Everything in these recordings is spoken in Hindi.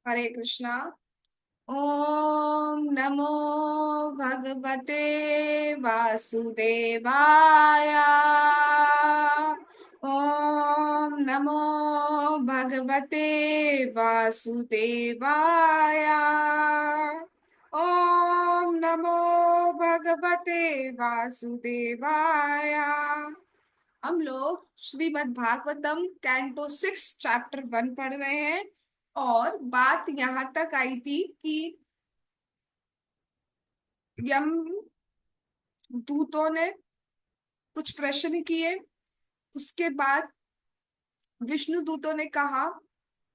हरे कृष्णा। ओम नमो भगवते वासुदेवाय। ओम नमो भगवते वासुदेवाय। ओम नमो भगवते वासुदेवाय। हम लोग श्रीमद् भागवतम कैंटो 6 चैप्टर 1 पढ़ रहे हैं। और बात यहाँ तक आई थी कि यम दूतों ने कुछ प्रश्न किए। उसके बाद विष्णु दूतों ने कहा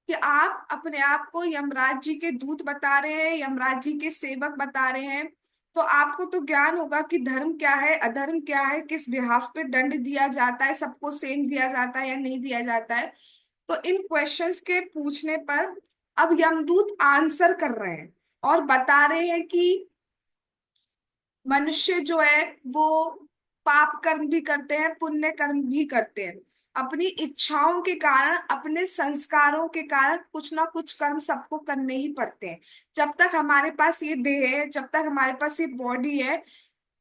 कि आप अपने आप को यमराज जी के दूत बता रहे हैं, यमराज जी के सेवक बता रहे हैं। तो आपको तो ज्ञान होगा कि धर्म क्या है, अधर्म क्या है, किस बिहाफ पे दंड दिया जाता है, सबको सेम दिया जाता है या नहीं दिया जाता है। तो इन क्वेश्चंस के पूछने पर अब यमदूत आंसर कर रहे हैं और बता रहे हैं कि मनुष्य जो है वो पाप कर्म भी करते हैं, पुण्य कर्म भी करते हैं। अपनी इच्छाओं के कारण, अपने संस्कारों के कारण कुछ ना कुछ कर्म सबको करने ही पड़ते हैं। जब तक हमारे पास ये देह है, जब तक हमारे पास ये बॉडी है,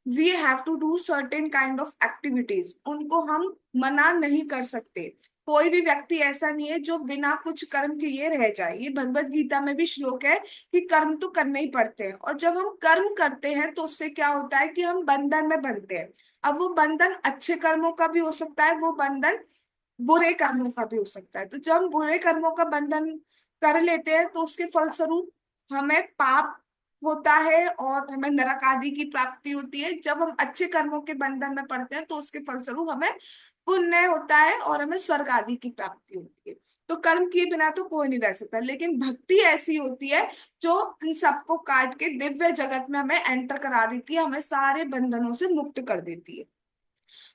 we have to do certain kind of activities. उनको हम मना नहीं कर सकते। कोई भी व्यक्ति ऐसा नहीं है जो बिना कुछ कर्म किए रह जाए। ये भगवत गीता में भी श्लोक है कि कर्म तो करने ही पड़ते हैं। और जब हम कर्म करते हैं तो उससे क्या होता है कि हम बंधन में बंधते हैं। अब वो बंधन अच्छे कर्मों का भी हो सकता है, वो बंधन बुरे कर्मों का भी हो सकता है। तो जब हम बुरे कर्मों का बंधन कर लेते हैं तो उसके फलस्वरूप हमें पाप होता है और हमें नरक आदि की प्राप्ति होती है। जब हम अच्छे कर्मों के बंधन में पड़ते हैं तो उसके फलस्वरूप हमें पुण्य होता है और हमें स्वर्ग आदि की प्राप्ति होती है। तो कर्म किए बिना तो कोई नहीं रह सकता, लेकिन भक्ति ऐसी होती है जो इन सबको काट के दिव्य जगत में हमें एंटर करा देती है, हमें सारे बंधनों से मुक्त कर देती है।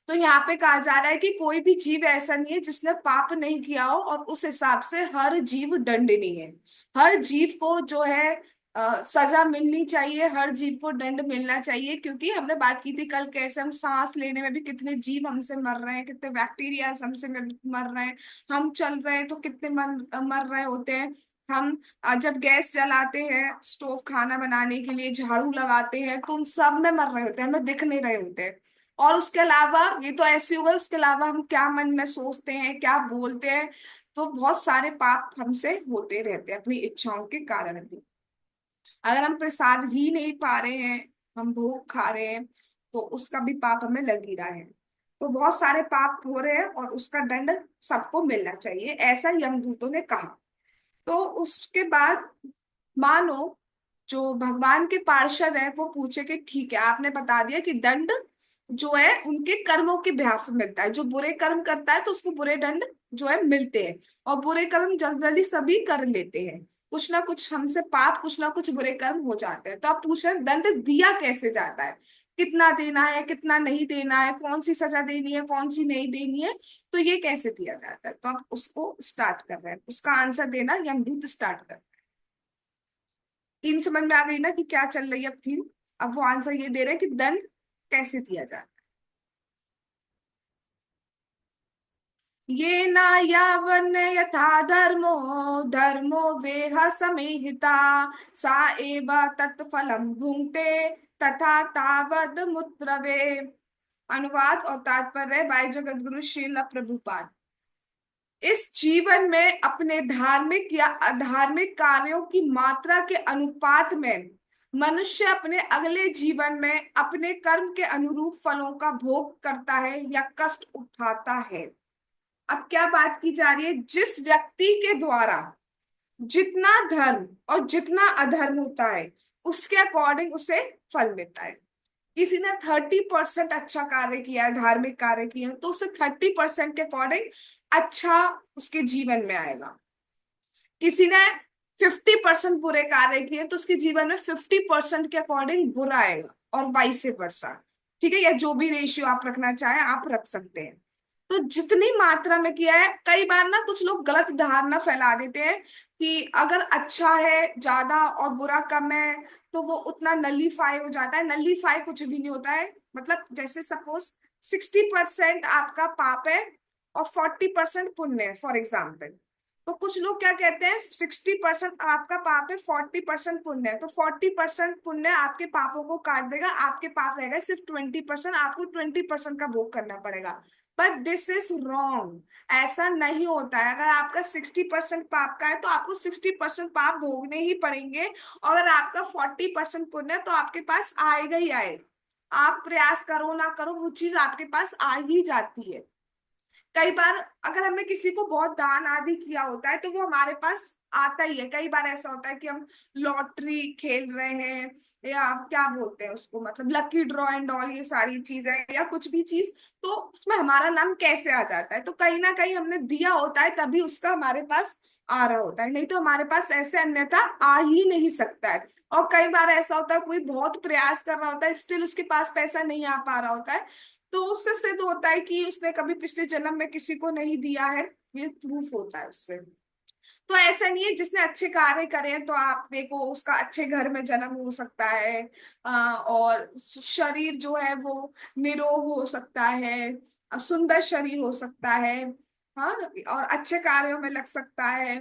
तो यहाँ पे कहा जा रहा है कि कोई भी जीव ऐसा नहीं है जिसने पाप नहीं किया हो, और उस हिसाब से हर जीव दंडनीय है। हर जीव को जो है सजा मिलनी चाहिए, हर जीव को दंड मिलना चाहिए। क्योंकि हमने बात की थी कल कैसे हम सांस लेने में भी कितने जीव हमसे मर रहे हैं, कितने बैक्टीरिया हमसे मर रहे हैं। हम चल रहे हैं तो कितने मर रहे होते हैं। हम जब गैस जलाते हैं, स्टोव खाना बनाने के लिए झाड़ू लगाते हैं, तो उन सब में मर रहे होते हैं, हमें दिख नहीं रहे होते हैं। और उसके अलावा ये तो ऐसे हो गए, उसके अलावा हम क्या मन में सोचते हैं, क्या बोलते हैं। तो बहुत सारे पाप हमसे होते रहते हैं अपनी इच्छाओं के कारण भी। अगर हम प्रसाद ही नहीं पा रहे हैं, हम भोग खा रहे हैं, तो उसका भी पाप हमें लग ही रहा है। तो बहुत सारे पाप हो रहे हैं और उसका दंड सबको मिलना चाहिए, ऐसा यमदूतों ने कहा। तो उसके बाद मानो जो भगवान के पार्षद है वो पूछे कि ठीक है, आपने बता दिया कि दंड जो है उनके कर्मों के बिहाफ में मिलता है। जो बुरे कर्म करता है तो उसको बुरे दंड जो है मिलते हैं। और बुरे कर्म जल्दी जल्दी सभी कर लेते हैं, कुछ ना कुछ हमसे पाप, कुछ ना कुछ बुरे कर्म हो जाते हैं। तो आप पूछ रहे हैं दंड दिया कैसे जाता है, कितना देना है, कितना नहीं देना है, कौन सी सजा देनी है, कौन सी नहीं देनी है, तो ये कैसे दिया जाता है। तो आप उसको स्टार्ट कर रहे हैं, उसका आंसर देना यमदूत स्टार्ट कर। थीम समझ में आ गई ना कि क्या चल रही है अब थीम। अब वो आंसर ये दे रहे हैं कि दंड कैसे दिया जाता है। ये ना यावन यथा धर्मो, धर्मो वेह समेहिता, सा एव तत्फलम भुंक्ते तथा तावद मुत्रवे। अनुवाद और तात्पर्य बाय जगत गुरु श्रील प्रभुपाद। इस जीवन में अपने धार्मिक या अधार्मिक कार्यों की मात्रा के अनुपात में मनुष्य अपने अगले जीवन में अपने कर्म के अनुरूप फलों का भोग करता है या कष्ट उठाता है। अब क्या बात की जा रही है, जिस व्यक्ति के द्वारा जितना धर्म और जितना अधर्म होता है उसके अकॉर्डिंग उसे फल मिलता है। किसी ने 30% अच्छा कार्य किया है, धार्मिक कार्य किया है, तो उसे 30% के अकॉर्डिंग अच्छा उसके जीवन में आएगा। किसी ने 50% बुरे कार्य किए तो उसके जीवन में 50% के अकॉर्डिंग बुरा आएगा, और वाइस वर्सा। ठीक है, या जो भी रेशियो आप रखना चाहें आप रख सकते हैं। तो जितनी मात्रा में किया है, कई बार ना कुछ लोग गलत धारणा फैला देते हैं कि अगर अच्छा है ज्यादा और बुरा कम है तो वो उतना नलीफाई हो जाता है। नलीफाई कुछ भी नहीं होता है। मतलब जैसे सपोज 60% आपका पाप है और 40% पुण्य है, फॉर एग्जाम्पल। तो कुछ लोग क्या कहते हैं, 60% आपका पाप है, 40% पुण्य है, तो 40% पुण्य आपके पापों को काट देगा, आपके पाप रहेगा सिर्फ 20%, आपको 20% का भोग करना पड़ेगा। But this is wrong. ऐसा नहीं होता है। अगर आपका 60% पाप का है तो आपको 60% पाप भोगने ही पड़ेंगे। और अगर आपका 40% पुण्य है तो आपके पास आएगा ही आएगा। आप प्रयास करो ना करो, वो चीज आपके पास आ ही जाती है। कई बार अगर हमने किसी को बहुत दान आदि किया होता है तो वो हमारे पास आता ही है। कई बार ऐसा होता है कि हम लॉटरी खेल रहे हैं, या क्या बोलते हैं उसको, मतलब लकी ड्रॉ एंड ऑल, ये सारी चीजें या कुछ भी चीज, तो उसमें हमारा नाम कैसे आ जाता है, तो कहीं ना कहीं हमने दिया होता है तभी उसका हमारे पास आ रहा होता है, नहीं तो हमारे पास ऐसे अन्यथा आ ही नहीं सकता है। और कई बार ऐसा होता है कोई बहुत प्रयास कर रहा होता है, स्टिल उसके पास पैसा नहीं आ पा रहा होता है, तो उससे सिद्ध होता है कि उसने कभी पिछले जन्म में किसी को नहीं दिया है। ये प्रूफ होता है उससे। तो ऐसा नहीं है जिसने अच्छे कार्य करे हैं तो आप देखो उसका अच्छे घर में जन्म हो सकता है, और शरीर जो है वो निरोग हो सकता है, सुंदर शरीर हो सकता है, हाँ, और अच्छे कार्यों में लग सकता है।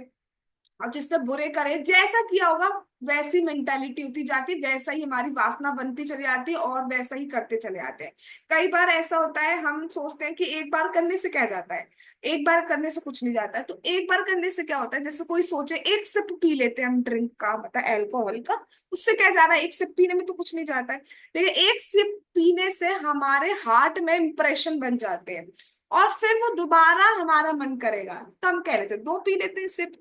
और जिसने बुरे करे, जैसा किया होगा वैसी मेंटालिटी होती जाती, वैसा ही हमारी वासना बनती चली जाती और वैसा ही करते चले आते हैं। कई बार ऐसा होता है हम सोचते हैं कि एक बार करने से क्या जाता है, एक बार करने से कुछ नहीं जाता है। तो एक बार करने से क्या होता है, जैसे कोई सोचे एक सिप पी लेते हैं हम ड्रिंक का, मतलब अल्कोहल का, उससे क्या जा रहा है, एक सिप पीने में तो कुछ नहीं जाता है। लेकिन एक सिप पीने से हमारे हार्ट में इंप्रेशन बन जाते हैं, और फिर वो दोबारा हमारा मन करेगा, तो हम कह लेते हैं दो पी लेते हैं सिप।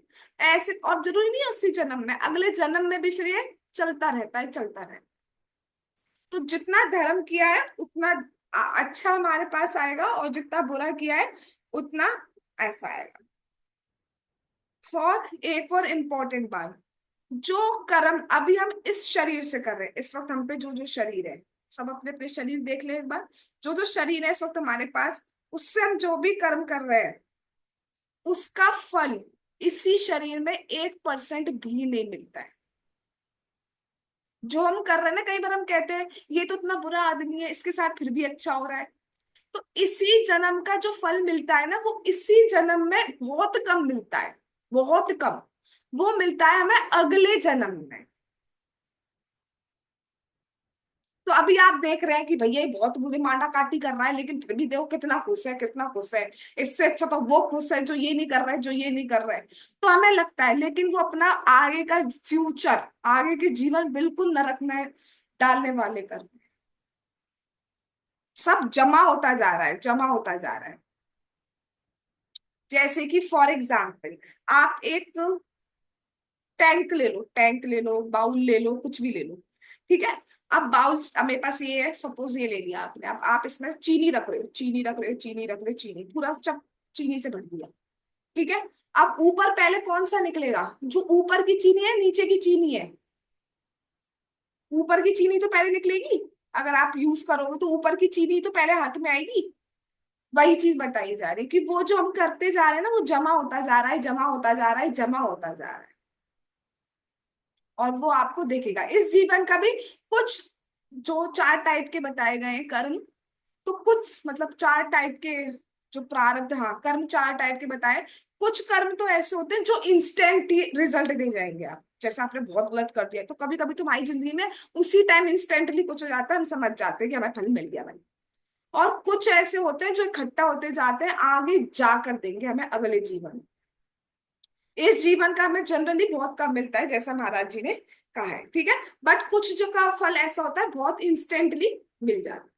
ऐसे, और जरूरी नहीं है उसी जन्म में, अगले जन्म में भी फिर ये चलता रहता है, चलता रहता है। तो जितना धर्म किया है उतना अच्छा हमारे पास आएगा, और जितना बुरा किया है उतना ऐसा आएगा। और एक और इम्पोर्टेंट बात, जो कर्म अभी हम इस शरीर से कर रहे हैं, इस वक्त हम पे जो जो शरीर है, सब अपने अपने शरीर देख ले एक बार, जो जो शरीर है इस वक्त हमारे पास, उससे हम जो भी कर्म कर रहे हैं उसका फल इसी शरीर में 1% भी नहीं मिलता है। जो हम कर रहे हैं ना, कई बार हम कहते हैं ये तो इतना बुरा आदमी है, इसके साथ फिर भी अच्छा हो रहा है, तो इसी जन्म का जो फल मिलता है ना वो इसी जन्म में बहुत कम मिलता है, बहुत कम। वो मिलता है हमें अगले जन्म में। तो अभी आप देख रहे हैं कि भैया ये बहुत बुरी मांडा काटी कर रहा है, लेकिन फिर भी देखो कितना खुश है, कितना खुश है। इससे अच्छा तो वो खुश है जो ये नहीं कर रहा है, जो ये नहीं कर रहा है। तो हमें लगता है, लेकिन वो अपना आगे का फ्यूचर, आगे के जीवन बिल्कुल नरक में डालने वाले कर, सब जमा होता जा रहा है, जमा होता जा रहा है। जैसे कि फॉर एग्जाम्पल, आप एक टैंक ले लो, टैंक ले लो, बाउल ले लो, कुछ भी ले लो, ठीक है। अब बाउल, अब मेरे पास ये है, सपोज ये ले लिया आपने, अब आप इसमें चीनी रख रहे हो, चीनी रख रहे हो, चीनी रख रहे हो, चीनी पूरा चप चीनी से भर दिया, ठीक है। अब ऊपर पहले कौन सा निकलेगा, जो ऊपर की चीनी है नीचे की चीनी है, ऊपर की चीनी तो पहले निकलेगी। अगर आप यूज करोगे तो ऊपर की चीनी तो पहले हाथ में आएगी। वही चीज बताई जा रही है कि वो जो हम करते जा रहे हैं ना वो जमा होता जा रहा है, जमा होता जा रहा है, जमा होता जा रहा है। और वो आपको देखेगा इस जीवन का भी कुछ, जो 4 टाइप के बताए गए हैं कर्म, तो कुछ मतलब 4 टाइप के जो प्रारब्ध, हाँ कर्म 4 टाइप के बताए। कुछ कर्म तो ऐसे होते हैं जो इंस्टेंट ही रिजल्ट दे जाएंगे आप, जैसे आपने बहुत गलत कर दिया तो कभी कभी तुम्हारी जिंदगी में उसी टाइम इंस्टेंटली कुछ हो जाता है, हम समझ जाते हैं कि हमें फल मिल गया भाई। और कुछ ऐसे होते हैं जो इकट्ठा होते जाते हैं, आगे जाकर देंगे हमें अगले जीवन में। इस जीवन का हमें जनरली बहुत कम मिलता है, जैसा महाराज जी ने कहा है, ठीक है। बट कुछ जो का फल ऐसा होता है बहुत इंस्टेंटली मिल जाता है।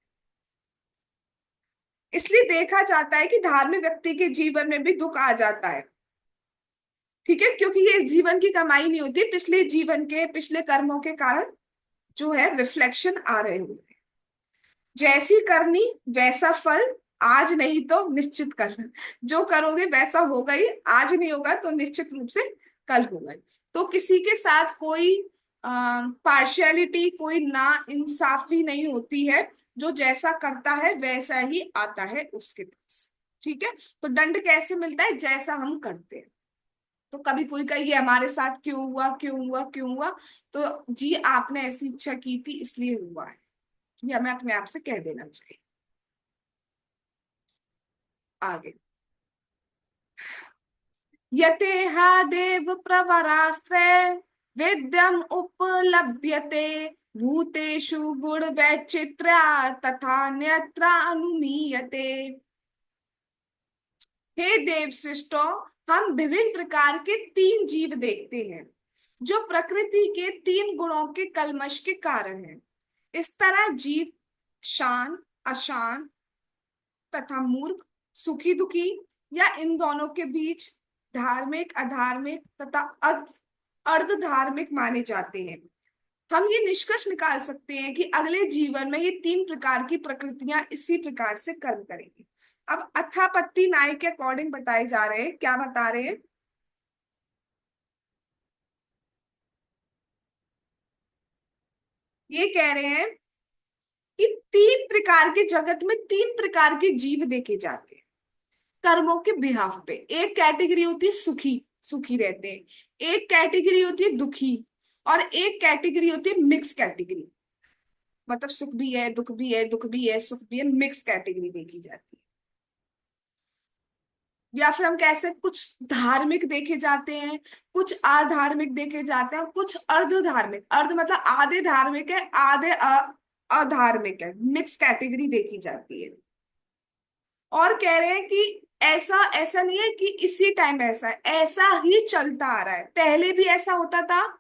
इसलिए देखा जाता है कि धार्मिक व्यक्ति के जीवन में भी दुख आ जाता है, ठीक है, क्योंकि ये इस जीवन की कमाई नहीं होती, पिछले जीवन के पिछले कर्मों के कारण जो है रिफ्लेक्शन आ रहे होते हैं। जैसी करनी वैसा फल, आज नहीं तो निश्चित कल। जो करोगे वैसा होगा ही, आज नहीं होगा तो निश्चित रूप से कल होगा ही। तो किसी के साथ कोई पार्शियलिटी, कोई ना इंसाफी नहीं होती है। जो जैसा करता है वैसा ही आता है उसके पास, ठीक है। तो दंड कैसे मिलता है, जैसा हम करते हैं। तो कभी कोई कहिए हमारे साथ क्यों हुआ, क्यों हुआ, क्यों हुआ, तो जी आपने ऐसी इच्छा की थी इसलिए हुआ है, ये हमें अपने आप से कह देना चाहिए। आगे यतेहा देव प्रवरास्त्रे वेद्यम उपलभ्यते भूतेषु गुण वैचित्र्या तथा अन्यत्र अनुमीयते। हे देव श्रेष्ठों, हम विभिन्न प्रकार के तीन जीव देखते हैं जो प्रकृति के तीन गुणों के कलमश के कारण हैं। इस तरह जीव शांत, अशांत तथा मूर्ख, सुखी दुखी या इन दोनों के बीच, धार्मिक अधार्मिक तथा अर्ध धार्मिक माने जाते हैं। हम ये निष्कर्ष निकाल सकते हैं कि अगले जीवन में ये तीन प्रकार की प्रकृतियां इसी प्रकार से कर्म करेंगी। अब अथापत्ति न्याय के अकॉर्डिंग बताए जा रहे हैं, क्या बता रहे हैं? ये कह रहे हैं कि तीन प्रकार के जगत में तीन प्रकार के जीव देखे जाते हैं कर्मों के बिहाफ पे। एक कैटेगरी होती है सुखी, सुखी रहते हैं। एक कैटेगरी होती है दुखी, और एक कैटेगरी होती है मिक्स कैटेगरी। मतलब सुख भी है, दुख भी है, दुख भी है, सुख भी है, मिक्स कैटेगरी देखी जाती है। या फिर हम कैसे, कुछ धार्मिक देखे जाते हैं, कुछ अधार्मिक देखे जाते हैं, और कुछ अर्ध धार्मिक, अर्ध मतलब आधे धार्मिक है, आधे अधार्मिक है, मिक्स कैटेगरी देखी जाती है। और कह रहे हैं कि ऐसा ऐसा नहीं है कि इसी टाइम ऐसा है, ऐसा ही चलता आ रहा है। पहले भी ऐसा होता था,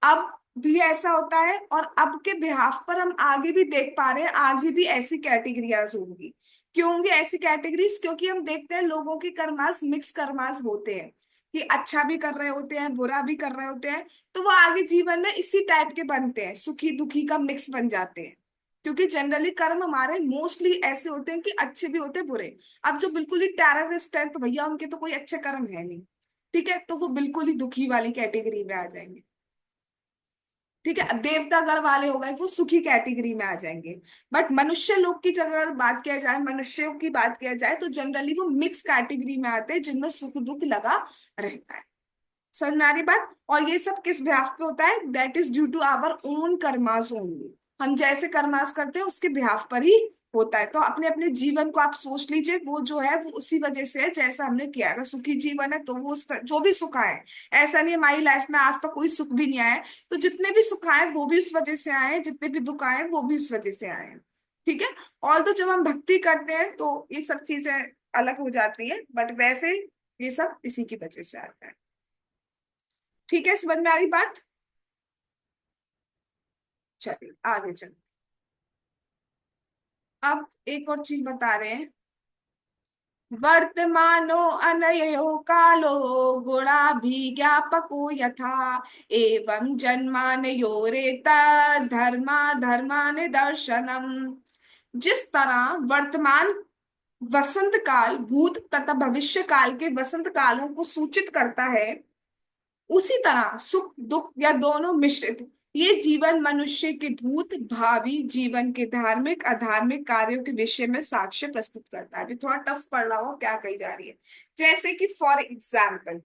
अब भी ऐसा होता है, और अब के बिहाफ पर हम आगे भी देख पा रहे हैं आगे भी ऐसी कैटेगरीज होंगी। क्यों होंगी ऐसी कैटेगरीज? क्योंकि हम देखते हैं लोगों के कर्मास मिक्स कर्मास होते हैं, कि अच्छा भी कर रहे होते हैं, बुरा भी कर रहे होते हैं। तो वो आगे जीवन में इसी टाइप के बनते हैं, सुखी दुखी का मिक्स बन जाते हैं। क्योंकि जनरली कर्म हमारे मोस्टली ऐसे होते हैं कि अच्छे भी होते हैं, बुरे। अब जो बिल्कुल ही टेररिस्ट है तो भैया उनके तो कोई अच्छे कर्म है नहीं। ठीक है, तो वो बिल्कुल ही दुखी वाली कैटेगरी में आ जाएंगे। ठीक है, देवता गण वाले हो गए, वो सुखी कैटेगरी में आ जाएंगे। बट मनुष्य लोग की जगह अगर बात किया जाए, मनुष्यों की बात किया जाए, तो जनरली वो मिक्स कैटेगरी में आते हैं जिनमें सुख दुख लगा रहता है। समझ में आ रही बात? और ये सब किस बिहाफ पे होता है? That is due to our own karmas only. हम जैसे कर्मास करते हैं उसके बिहाफ पर ही होता है। तो अपने अपने जीवन को आप सोच लीजिए, वो जो है वो उसी वजह से है जैसा हमने किया है। अगर सुखी जीवन है तो वो जो भी सुख आए, ऐसा नहीं हमारी लाइफ में आज तक कोई सुख भी नहीं आया है, तो जितने भी सुख आए वो भी उस वजह से आए हैं, जितने भी दुख आए वो भी उस वजह से आए हैं। ठीक है। और तो जब हम भक्ति करते हैं तो ये सब चीजें अलग हो जाती है, बट वैसे ये सब इसी की वजह से आता है। ठीक है, समझ में आ गई बात? चलिए आगे चल। अब एक और चीज बता रहे हैं। वर्तमानो अनयो कालो गुणाभिज्ञापको यथा एवं जन्मानयोरेता धर्मा धर्मानि दर्शनम। जिस तरह वर्तमान वसंत काल भूत तथा भविष्य काल के वसंत कालों को सूचित करता है, उसी तरह सुख दुख या दोनों मिश्रित ये जीवन मनुष्य के भूत भावी जीवन के धार्मिक अधार्मिक कार्यों के विषय में साक्ष्य प्रस्तुत करता है। अभी थोड़ा टफ पढ़ रहा हूँ, क्या कही जा रही है। जैसे कि फॉर एग्जाम्पल,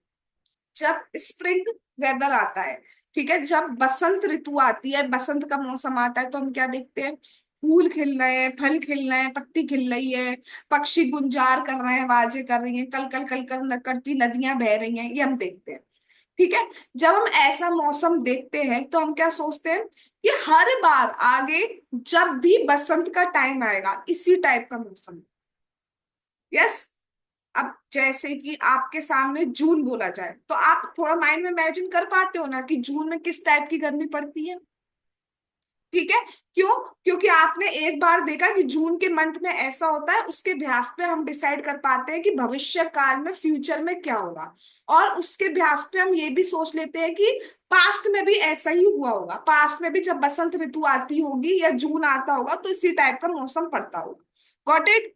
जब स्प्रिंग वेदर आता है, ठीक है, जब बसंत ऋतु आती है, बसंत का मौसम आता है, तो हम क्या देखते हैं? फूल खिल रहे हैं, फल खिल रहे हैं, पत्ती खिल रही है, पक्षी गुंजार कर रहे हैं, आवाजें कर रही हैं, कल कल कल कल करती नदियां बह रही हैं, ये हम देखते हैं। ठीक है। जब हम ऐसा मौसम देखते हैं तो हम क्या सोचते हैं कि हर बार आगे जब भी बसंत का टाइम आएगा इसी टाइप का मौसम। यस। अब जैसे कि आपके सामने जून बोला जाए तो आप थोड़ा माइंड में इमेजिन कर पाते हो ना कि जून में किस टाइप की गर्मी पड़ती है। ठीक है। क्यों? क्योंकि आपने एक बार देखा कि जून के मंथ में ऐसा होता है, उसके बिहाफ पे हम डिसाइड कर पाते हैं कि भविष्य काल में फ्यूचर में क्या होगा। और उसके बिहाफ पे हम ये भी सोच लेते हैं कि पास्ट में भी ऐसा ही हुआ होगा, पास्ट में भी जब बसंत ऋतु आती होगी या जून आता होगा तो इसी टाइप का मौसम पड़ता होगा। Got it?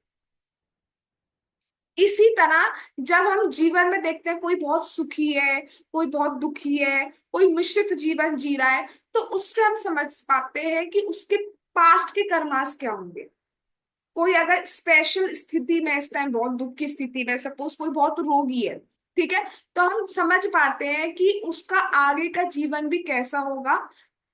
इसी तरह जब हम जीवन में देखते हैं कोई बहुत सुखी है, कोई बहुत दुखी है, कोई मिश्रित जीवन जी रहा है, तो उससे हम समझ पाते हैं कि उसके पास्ट के कर्मास क्या होंगे। कोई अगर स्पेशल स्थिति में इस टाइम बहुत दुख की स्थिति में, सपोज कोई बहुत रोगी है, ठीक है, तो हम समझ पाते हैं कि उसका आगे का जीवन भी कैसा होगा।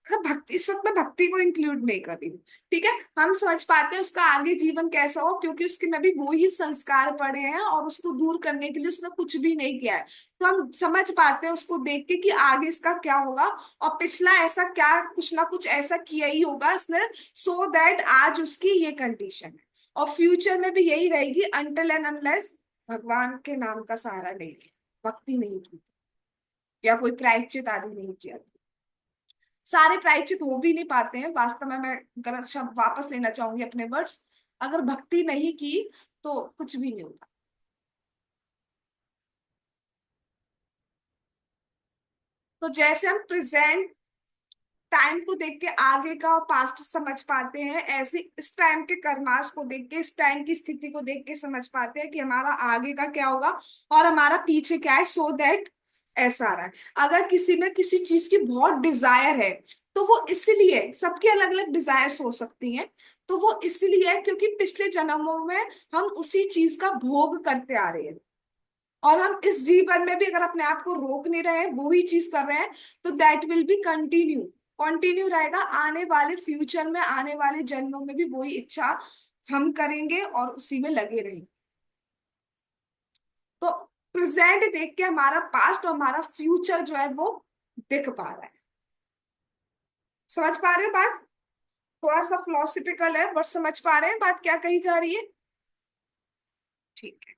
भक्ति, इस वक्त मैं भक्ति को इंक्लूड नहीं कर रही हूँ। ठीक है, हम समझ पाते हैं उसका आगे जीवन कैसा हो, क्योंकि उसके में भी वो ही संस्कार पड़े हैं और उसको दूर करने के लिए उसने कुछ भी नहीं किया है। तो हम समझ पाते हैं उसको देख के कि आगे इसका क्या होगा, और पिछला ऐसा क्या कुछ ना कुछ ऐसा किया ही होगा इसने, सो दैट आज उसकी ये कंडीशन है। और फ्यूचर में भी यही रहेगी, अनटिल एंड अनलेस भगवान के नाम का सहारा नहीं लिया, भक्ति नहीं की, या कोई प्रायश्चित आदि नहीं किया। सारे प्रायश्चित हो भी नहीं पाते हैं वास्तव में, मैं गलत शब्द वापस लेना चाहूंगी अपने वर्ड्स। अगर भक्ति नहीं की तो कुछ भी नहीं होता। तो जैसे हम प्रेजेंट टाइम को देख के आगे का और पास्ट समझ पाते हैं, ऐसे इस टाइम के कर्मास को देख के, इस टाइम की स्थिति को देख के समझ पाते हैं कि हमारा आगे का क्या होगा और हमारा पीछे क्या है, सो दैट ऐसा आ रहा है। अगर किसी में किसी चीज की बहुत डिजायर है, तो वो इसलिए, सबकी अलग अलग डिजायर्स हो सकती हैं, तो वो इसलिए है क्योंकि पिछले जन्मों में हम उसी चीज का भोग करते आ रहे हैं, और हम इस जीवन में भी अगर अपने आप को रोक नहीं रहे हैं, वो ही चीज कर रहे हैं, तो that will be continue, continue रहेगा आने वाले फ्यूचर में, आने वाले जन्मों में भी वही इच्छा हम करेंगे और उसी में लगे रहेंगे। तो प्रेजेंट देख के हमारा पास्ट और हमारा फ्यूचर जो है वो दिख पा रहा है। समझ पा रहे हो बात? थोड़ा सा फिलोसफिकल है, बट समझ पा रहे हैं बात क्या कही जा रही है? ठीक है।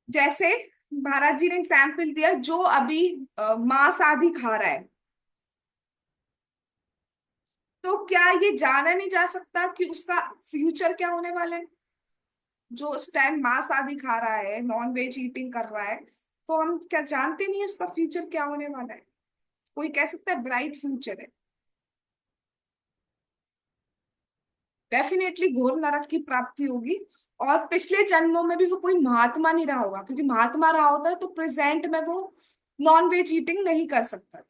जैसे महाराज जी ने एग्जाम्पल दिया, जो अभी मांस आदि खा रहा है, तो क्या ये जाना नहीं जा सकता कि उसका फ्यूचर क्या होने वाला है? जो उस टाइम मांस आदि खा रहा है, नॉन वेज ईटिंग कर रहा है, तो हम क्या जानते नहीं है उसका फ्यूचर क्या होने वाला है? कोई कह सकता है ब्राइट फ्यूचर है? डेफिनेटली घोर नरक की प्राप्ति होगी। और पिछले जन्मों में भी वो कोई महात्मा नहीं रहा होगा, क्योंकि महात्मा रहा होता है तो प्रेजेंट में वो नॉन वेज ईटिंग नहीं कर सकता।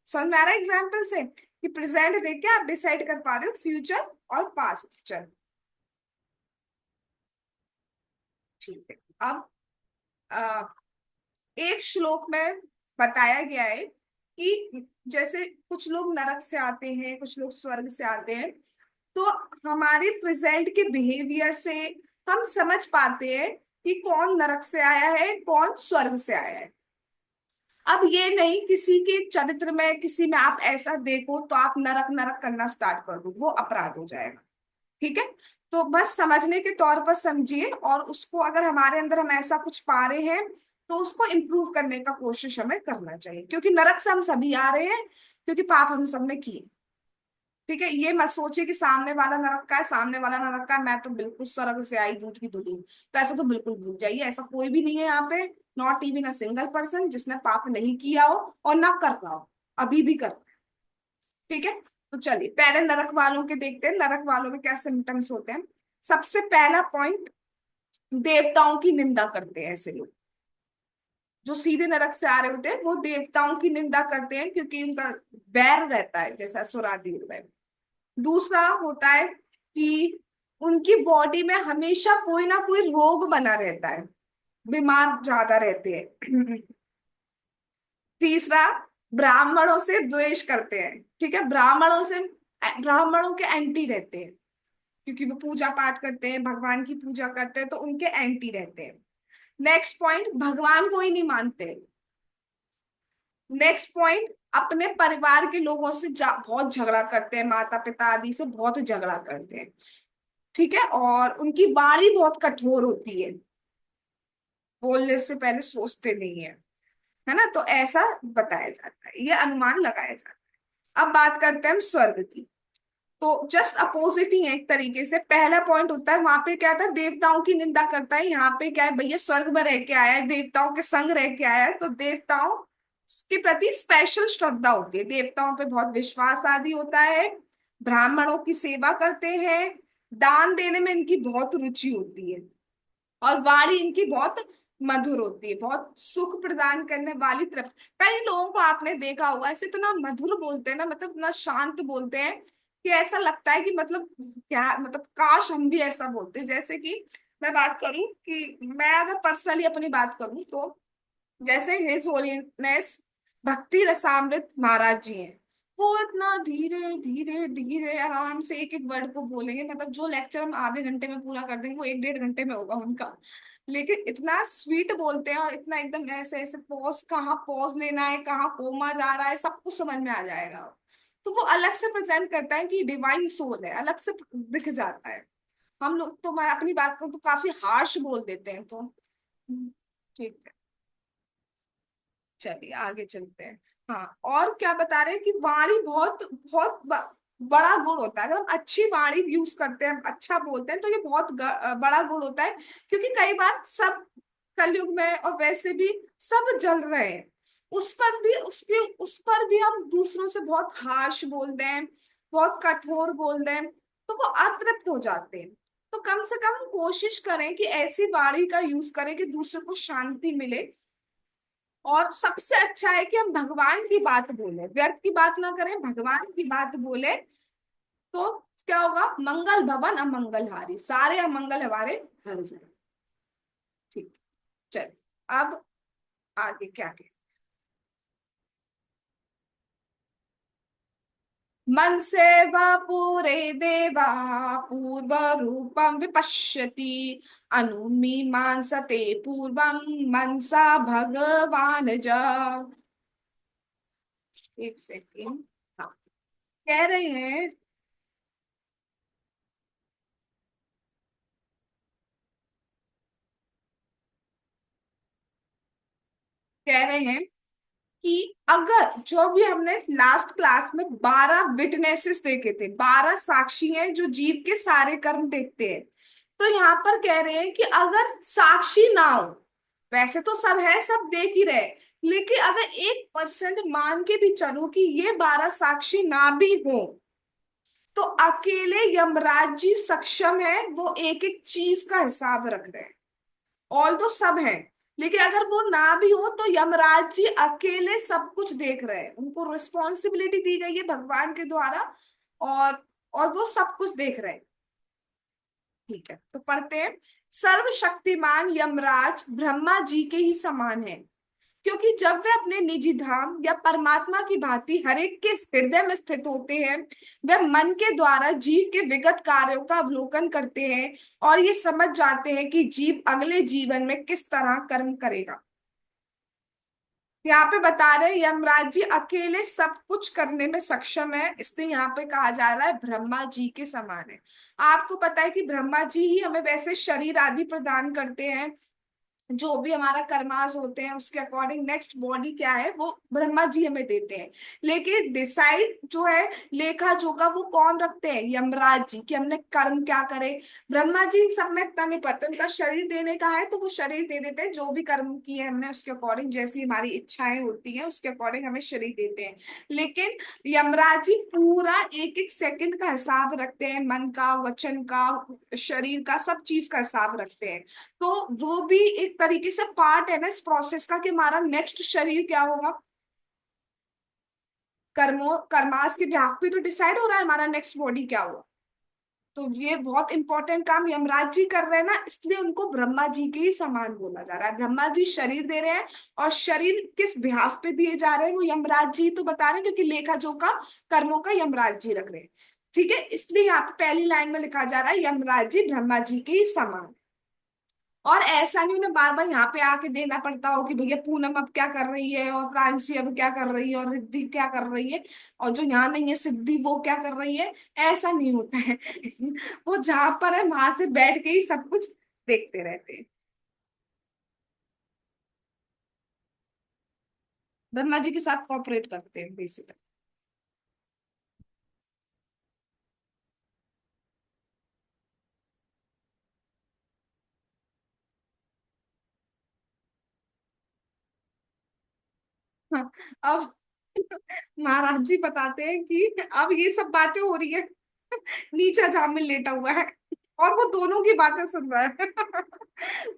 समझ में आ रहा है एग्जाम्पल से कि प्रेजेंट देख के आप डिसाइड कर पा रहे हो फ्यूचर और पास्ट। चल ठीक है। अब आ, एक श्लोक में बताया गया है कि जैसे कुछ लोग नरक से आते हैं, कुछ लोग स्वर्ग से आते हैं, तो हमारे प्रेजेंट के बिहेवियर से हम समझ पाते हैं कि कौन नरक से आया है, कौन स्वर्ग से आया है। अब ये नहीं किसी के चरित्र में, किसी में आप ऐसा देखो तो आप नरक नरक करना स्टार्ट कर दो, वो अपराध हो जाएगा। ठीक है, तो बस समझने के तौर पर समझिए, और उसको अगर हमारे अंदर हम ऐसा कुछ पा रहे हैं तो उसको इम्प्रूव करने का कोशिश हमें करना चाहिए, क्योंकि नरक से हम सभी आ रहे हैं, क्योंकि पाप हम सबने किए। ठीक है, ये मत सोचिए कि सामने वाला नरक का है, सामने वाला नरक का है, मैं तो बिल्कुल स्वर्ग से आई दूध की धुली हूँ। तो ऐसा तो बिल्कुल भूल जाइए, ऐसा कोई भी नहीं है यहाँ पे, not even a single person जिसने पाप नहीं किया हो और ना कर रहा हो, अभी भी कर रहा है। ठीक है, तो चलिए पहले नरक वालों के देखते हैं, नरक वालों में क्या सिम्टम्स होते हैं। सबसे पहला पॉइंट, देवताओं की निंदा करते हैं ऐसे लोग। जो सीधे नरक से आ रहे होते हैं वो देवताओं की निंदा करते हैं, क्योंकि उनका बैर रहता है जैसा सुरादि में। दूसरा होता है कि उनकी बॉडी में हमेशा कोई ना कोई रोग बना रहता है, बीमार ज्यादा रहते हैं। तीसरा, ब्राह्मणों से द्वेष करते हैं। ठीक है, ब्राह्मणों के एंटी रहते हैं, क्योंकि वो पूजा पाठ करते हैं, भगवान की पूजा करते हैं, तो उनके एंटी रहते हैं। नेक्स्ट पॉइंट, भगवान को ही नहीं मानते। नेक्स्ट पॉइंट, अपने परिवार के लोगों से बहुत झगड़ा करते हैं, माता पिता आदि से बहुत झगड़ा करते हैं। ठीक है, और उनकी वाणी बहुत कठोर होती है, बोलने से पहले सोचते नहीं है, है ना? तो ऐसा बताया जाता है, ये अनुमान लगाया जाता है। अब बात करते हैं हम स्वर्ग की। तो जस्ट अपोजिट ही है एक तरीके से। पहला पॉइंट होता है, वहां पे क्या था, देवताओं की निंदा करता है, यहाँ पे क्या है, भैया स्वर्ग में रह के आया है, देवताओं के संग रह के आया है, तो देवताओं के प्रति स्पेशल श्रद्धा होती है, देवताओं पे बहुत विश्वास आदि होता है, ब्राह्मणों की सेवा करते हैं, दान देने में इनकी बहुत रुचि होती है, और वाणी इनकी बहुत मधुर होती है, बहुत सुख प्रदान करने वाली तरफ। कई लोगों को आपने देखा होगा ऐसे इतना मधुर बोलते हैं ना, मतलब इतना शांत बोलते हैं कि ऐसा लगता है कि मतलब क्या, मतलब काश हम भी ऐसा बोलते। जैसे कि मैं बात करूं, कि मैं अगर पर्सनली अपनी बात करूं तो, जैसे हिज होलीनेस भक्ति रसामृत महाराज जी हैं। वो इतना धीरे धीरे धीरे आराम से एक एक वर्ड को बोलेंगे, मतलब जो लेक्चर हम आधे घंटे में पूरा कर देंगे वो एक डेढ़ घंटे में होगा उनका। लेकिन इतना स्वीट बोलते हैं और इतना एकदम ऐसे ऐसे पॉज, कहाँ पॉज लेना है, कहाँ कोमा जा रहा है, सब कुछ समझ में आ जाएगा। तो वो अलग से प्रेजेंट करता है कि डिवाइन सोल है, अलग से दिख जाता है। हम लोग तो, मैं अपनी बात को तो काफी हार्श बोल देते हैं, तो ठीक है, चलिए आगे चलते हैं। हाँ, और क्या बता रहे हैं कि वाणी बहुत बहुत बड़ा गुण होता है। अगर हम अच्छी वाणी यूज करते हैं, अच्छा बोलते हैं, तो ये बहुत बड़ा गुण होता है। क्योंकि कई बार सब कलयुग में और वैसे भी सब जल रहे हैं, उस पर भी हम दूसरों से बहुत हार्श बोल दें, बहुत कठोर बोल दें, तो वो अतृप्त हो जाते हैं। तो कम से कम कोशिश करें कि ऐसी वाणी का यूज करें कि दूसरे को शांति मिले। और सबसे अच्छा है कि हम भगवान की बात बोले, व्यर्थ की बात ना करें, भगवान की बात बोले। तो क्या होगा, मंगल भवन अमंगल हारी, सारे अमंगल हमारे हर जाए। ठीक, चल, अब आगे क्या कहें। मन से पूरे देवा पूर्व रूपम विपश्यति अनुमीमांसते पूर्वम मनसा भगवान जा। एक सेकेंड। हाँ, कह रहे हैं, कह रहे हैं कि अगर जो भी हमने लास्ट क्लास में 12 विटनेसेस देखे थे, 12 साक्षी हैं जो जीव के सारे कर्म देखते हैं। तो यहाँ पर कह रहे हैं कि अगर साक्षी ना हो, वैसे तो सब है, सब देख ही रहे, लेकिन अगर 1% मान के भी चलो कि ये 12 साक्षी ना भी हो, तो अकेले यमराज जी सक्षम है, वो एक एक चीज का हिसाब रख रहे हैं। ऑल तो सब है, लेकिन अगर वो ना भी हो तो यमराज जी अकेले सब कुछ देख रहे हैं, उनको रिस्पॉन्सिबिलिटी दी गई है भगवान के द्वारा। और वो सब कुछ देख रहे हैं। ठीक है, तो पढ़ते हैं। सर्वशक्तिमान यमराज ब्रह्मा जी के ही समान है, क्योंकि जब वे अपने निजी धाम या परमात्मा की भांति हरेक के हृदय में स्थित होते हैं, वे मन के द्वारा जीव के विगत कार्यों का अवलोकन करते हैं और ये समझ जाते हैं कि जीव अगले जीवन में किस तरह कर्म करेगा। यहाँ पे बता रहे हैं यमराज जी अकेले सब कुछ करने में सक्षम है, इसलिए यहाँ पे कहा जा रहा है ब्रह्मा जी के समान है। आपको पता है कि ब्रह्मा जी ही हमें वैसे शरीर आदि प्रदान करते हैं, जो भी हमारा कर्मास होते हैं उसके अकॉर्डिंग नेक्स्ट बॉडी क्या है वो ब्रह्मा जी हमें देते हैं। लेकिन डिसाइड जो है लेखा जोखा वो कौन रखते हैं, यमराज जी, कि हमने कर्म क्या करे। ब्रह्मा जी सब में इतना नहीं पड़ते, उनका शरीर देने का है तो वो शरीर दे देते हैं, जो भी कर्म किए हमने उसके अकॉर्डिंग, जैसी हमारी इच्छाएं होती हैं उसके अकॉर्डिंग हमें शरीर देते हैं। लेकिन यमराज जी पूरा एक एक सेकंड का हिसाब रखते हैं, मन का, वचन का, शरीर का, सब चीज का हिसाब रखते हैं। तो वो भी एक तरीके से पार्ट है ना इस प्रोसेस का, कि हमारा नेक्स्ट शरीर क्या होगा। कर्मास के बिहाफ पे तो डिसाइड हो रहा है हमारा नेक्स्ट बॉडी क्या होगा। तो ये बहुत इंपॉर्टेंट काम यमराज जी कर रहे हैं ना, इसलिए उनको ब्रह्मा जी के ही समान बोला जा रहा है। ब्रह्मा जी शरीर दे रहे हैं, और शरीर किस बिहाफ पे दिए जा रहे हैं वो यमराज जी तो बता रहे हैं, क्योंकि लेखा जोखा कर्मों का यमराज जी रख रहे हैं। ठीक है, इसलिए यहाँ पे पहली लाइन में लिखा जा रहा है यमराज जी ब्रह्मा जी के ही समान। और ऐसा नहीं उन्हें बार बार यहाँ पे आके देना पड़ता हो कि भैया पूनम अब क्या कर रही है, और प्रांशी अब क्या कर रही है, और रिद्धि क्या कर रही है, और जो यहाँ नहीं है सिद्धि वो क्या कर रही है। ऐसा नहीं होता है। वो जहां पर है वहां से बैठ के ही सब कुछ देखते रहते हैं। ब्रह्मा जी के साथ कॉपरेट करते हैं बेसिकली। हाँ, अब महाराज जी बताते हैं कि अब ये सब बातें हो रही है, नीचे जाम में लेटा हुआ है और वो दोनों की बातें सुन रहा है।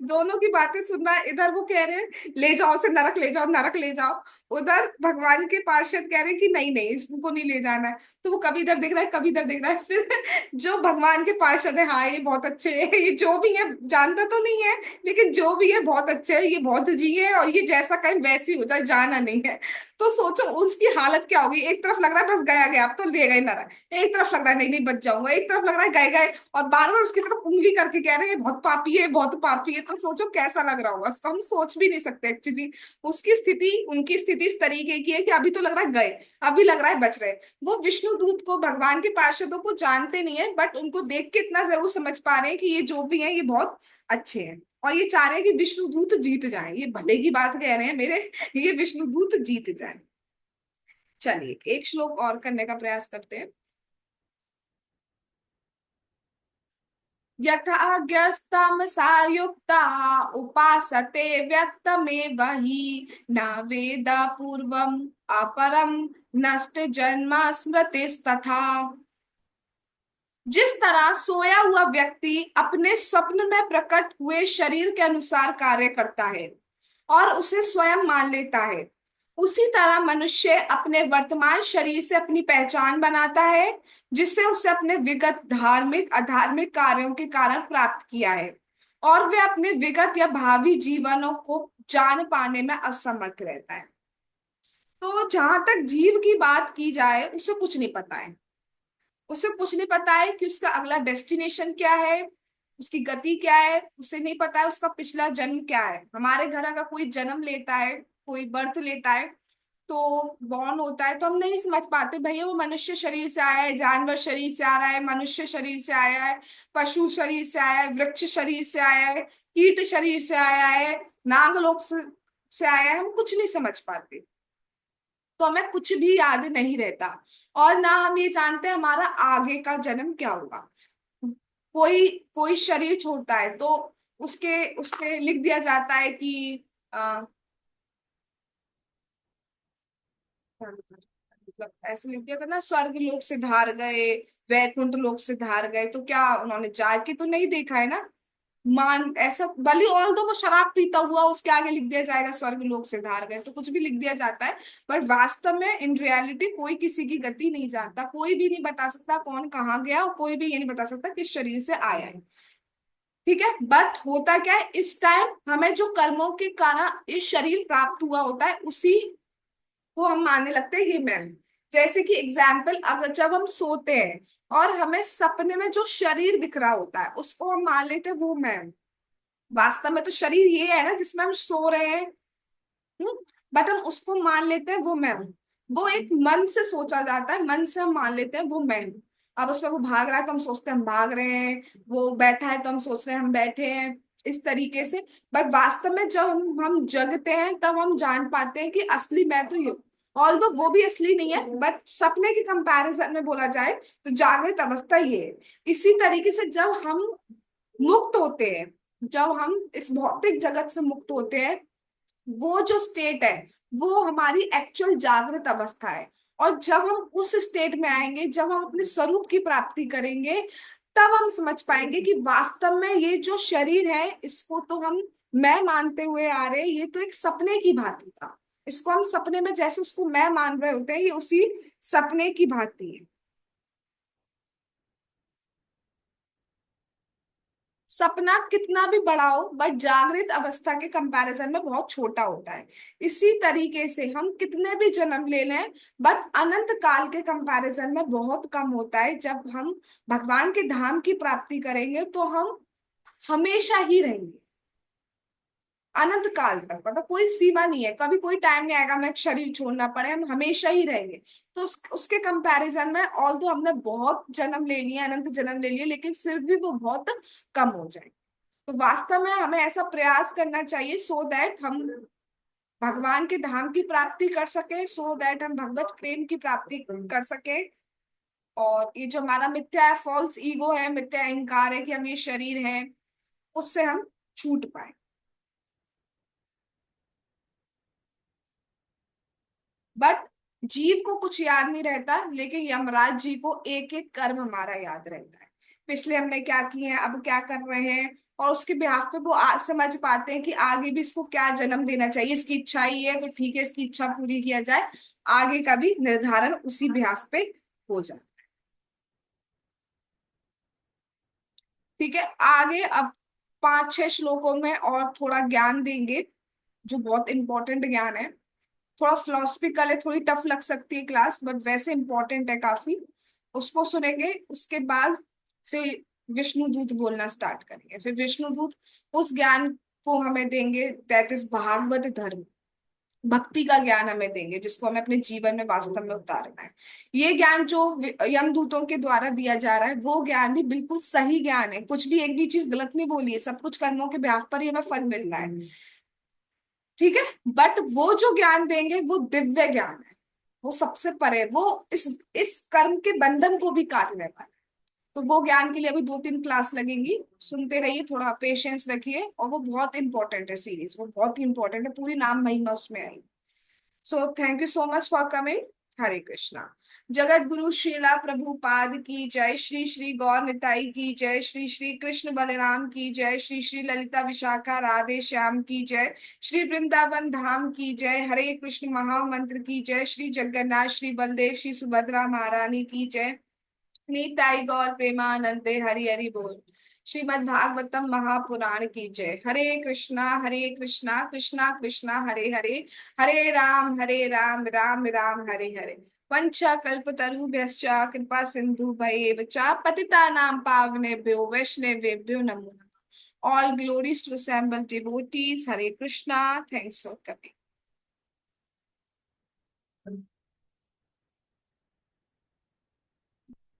दोनों की बातें सुनना, इधर वो कह रहे हैं ले जाओ से नरक ले जाओ, नरक ले जाओ। उधर भगवान के पार्षद कह रहे हैं कि नहीं नहीं, इसको नहीं ले जाना है। तो वो कभी इधर देख रहा है, कभी इधर देख रहा है। फिर जो भगवान के पार्षद है, हाँ ये बहुत अच्छे हैं, ये जो भी है जानता तो नहीं है, लेकिन जो भी है बहुत अच्छे है, ये बहुत जी है, और ये जैसा कहीं वैसी हो जाए, जाना नहीं है। तो सोचो उसकी हालत क्या होगी। एक तरफ लग रहा है बस गया गया, अब तो ले गए नरक, एक तरफ लग रहा है नहीं नहीं बच जाऊंगा, एक तरफ लग रहा है गए गए, और बार बार उसकी तरफ उंगली करके कह रहे हैं बहुत पापी है, बहुत पापी है। तो सोचो कैसा लग रहा होगा उसको, हम सोच भी नहीं सकते एक्चुअली। उसकी स्थिति, उनकी स्थिति इस तरीके की है कि अभी तो लग रहा है गए, अभी लग रहा है बच रहे। वो विष्णु दूत को, भगवान के पार्षदों को जानते नहीं है, बट उनको देख के इतना जरूर समझ पा रहे हैं कि ये जो भी है ये बहुत अच्छे हैं, और ये चाह रहे हैं कि विष्णु दूत जीत जाए। ये भले की बात कह रहे हैं मेरे, ये विष्णु दूत जीत जाए। चलिए एक श्लोक और करने का प्रयास करते हैं। यथाज्ञस्तमसा युक्ता उपासते व्यक्तमेव हि न वेद पूर्वम अपरम नष्ट जन्म स्मृतिस्तथा। जिस तरह सोया हुआ व्यक्ति अपने स्वप्न में प्रकट हुए शरीर के अनुसार कार्य करता है और उसे स्वयं मान लेता है, उसी तरह मनुष्य अपने वर्तमान शरीर से अपनी पहचान बनाता है, जिससे उसे अपने विगत धार्मिक अधार्मिक कार्यों के कारण प्राप्त किया है, और वे अपने विगत या भावी जीवनों को जान पाने में असमर्थ रहता है। तो जहां तक जीव की बात की जाए, उसे कुछ नहीं पता है। उसे कुछ नहीं पता है कि उसका अगला डेस्टिनेशन क्या है, उसकी गति क्या है, उसे नहीं पता है उसका पिछला जन्म क्या है। हमारे घर अगर कोई जन्म लेता है, कोई बर्थ लेता है, तो बॉर्न होता है, तो हम नहीं समझ पाते भैया वो मनुष्य शरीर से आया है, जानवर शरीर से आ रहा है, मनुष्य शरीर से आया है, पशु शरीर से आया है, वृक्ष शरीर से आया है, कीट शरीर से आया है, नागलोक से आया है, हम कुछ नहीं समझ पाते। तो हमें कुछ भी याद नहीं रहता, और ना हम ये जानते हैं हमारा आगे का जन्म क्या होगा। कोई कोई शरीर छोड़ता है तो उसके उसके लिख दिया जाता है कि मतलब ऐसे लिख दिया करना, स्वर्ग लोक से धार गए, वैकुंठ लोक से धार गए, तो क्या उन्होंने जाके तो नहीं देखा है ना। मान ऐसा भले ऑल दो वो शराब पीता हुआ, उसके आगे लिख दिया जाएगा स्वर्ग लोक से धार गए, तो कुछ भी लिख दिया जाता है। बट वास्तव में इन रियलिटी कोई किसी की गति नहीं जानता, कोई भी नहीं बता सकता कौन कहाँ गया, और कोई भी ये नहीं बता सकता किस शरीर से आया है। ठीक है, बट होता क्या है, इस टाइम हमें जो कर्मों के कारण इस शरीर प्राप्त हुआ होता है, उसी को हम मानने लगते हैं ये मैं हूं। जैसे कि एग्जाम्पल, अगर जब हम सोते हैं और हमें सपने में जो शरीर दिख रहा होता है, उसको हम मान लेते हैं वो मैं हूं। वास्तव में तो शरीर ये है ना जिसमें हम सो रहे हैं। बट हम उसको मान लेते हैं वो मैं हूँ। वो एक मन से सोचा जाता है, मन से हम मान लेते हैं वो मैं हूँ। अब उसमें वो भाग रहा है तो हम सोचते हैं हम भाग रहे हैं, वो बैठा है तो हम सोच रहे हैं हम बैठे हैं, इस तरीके से। बट वास्तव में जब हम जगते हैं तब हम जान पाते हैं कि असली मैं तो ये, ऑल दो वो भी असली नहीं है, बट सपने के कंपैरिजन में बोला जाए तो जागृत अवस्था ये है। इसी तरीके से जब हम मुक्त होते हैं, जब हम इस भौतिक जगत से मुक्त होते हैं, वो जो स्टेट है वो हमारी एक्चुअल जागृत अवस्था है। और जब हम उस स्टेट में आएंगे, जब हम अपने स्वरूप की प्राप्ति करेंगे, तब हम समझ पाएंगे कि वास्तव में ये जो शरीर है, इसको तो हम मैं मानते हुए आ रहे हैं, ये तो एक सपने की भांति था। इसको हम सपने में जैसे उसको मैं मान रहे होते हैं, ये उसी सपने की भांति है। सपना कितना भी बड़ा हो, बट जागृत अवस्था के कंपैरिजन में बहुत छोटा होता है। इसी तरीके से हम कितने भी जन्म ले लें, बट अनंत काल के कंपैरिजन में बहुत कम होता है। जब हम भगवान के धाम की प्राप्ति करेंगे तो हम हमेशा ही रहेंगे, अनंत काल तक। मतलब कोई सीमा नहीं है, कभी कोई टाइम नहीं आएगा हमें शरीर छोड़ना पड़े, हम हमेशा ही रहेंगे। तो उसके कंपैरिजन में ऑल दो हमने बहुत जन्म ले लिए, अनंत जन्म ले लिए, लेकिन फिर भी वो बहुत कम हो जाए। तो वास्तव में हमें ऐसा प्रयास करना चाहिए सो दैट हम भगवान के धाम की प्राप्ति कर सके, सो दैट हम भगवत प्रेम की प्राप्ति कर सके, और ये जो हमारा मिथ्या है, फॉल्स ईगो है, मिथ्या अहंकार है कि हम ये शरीर है, उससे हम छूट पाए। बट जीव को कुछ याद नहीं रहता, लेकिन यमराज जी को एक एक कर्म हमारा याद रहता है। पिछले हमने क्या किए हैं, अब क्या कर रहे हैं, और उसके बिहाफ पे वो समझ पाते हैं कि आगे भी इसको क्या जन्म देना चाहिए, इसकी इच्छा ही है तो ठीक है, इसकी इच्छा पूरी किया जाए, आगे का भी निर्धारण उसी बिहाफ पे हो जाए। ठीक है, आगे अब 5-6 श्लोकों में और थोड़ा ज्ञान देंगे, जो बहुत इंपॉर्टेंट ज्ञान है। थोड़ा फिलोसफिकल है, थोड़ी टफ लग सकती है क्लास, बट वैसे इंपॉर्टेंट है काफी। उसको सुनेंगे, उसके बाद फिर विष्णुदूत बोलना स्टार्ट करेंगे। फिर विष्णुदूत उस ज्ञान को हमें देंगे, दैट इज भागवत धर्म, भक्ति का ज्ञान हमें देंगे, जिसको हमें अपने जीवन में वास्तव में उतारना है। ये ज्ञान जो यमदूतों के द्वारा दिया जा रहा है, वो ज्ञान भी बिल्कुल सही ज्ञान है, कुछ भी एक भी चीज गलत नहीं बोली है, सब कुछ कर्मों के ब्याह पर ही हमें फल मिल रहा है। ठीक है, बट वो जो ज्ञान देंगे वो दिव्य ज्ञान है, वो सबसे परे, वो इस कर्म के बंधन को भी काटने वाला है। तो वो ज्ञान के लिए अभी 2-3 क्लास लगेंगी, सुनते रहिए, थोड़ा पेशेंस रखिए, और वो बहुत इंपॉर्टेंट है सीरीज, वो बहुत ही इंपॉर्टेंट है, पूरी नाम महिमा उसमें आई। So thank you so much for coming. Hare Krishna. Jagat Guru Srila Prabhupada की जय, श्री श्री गौर निताई की जय, श्री श्री कृष्ण बलराम की जय, श्री श्री ललिता विशाखा राधे श्याम की जय, श्री वृंदावन धाम की जय, हरे कृष्ण महामंत्र की जय, श्री जगन्नाथ श्री बलदेव श्री सुभद्रा महारानी की जय, नीताई गौर प्रेमानंदे हरि हरि बोल। श्रीमद् भागवतम महापुराण की जय। हरे कृष्णा कृष्णा कृष्णा हरे हरे, हरे राम राम राम हरे हरे। पंचा कल्पतरुभ्यश्च कृपा सिंधु भयेव च पतितानां पावनेभ्यो वैष्णवेभ्यो नमो नमः। All glories to assembled devotees। Hare Krishna. Thanks for coming.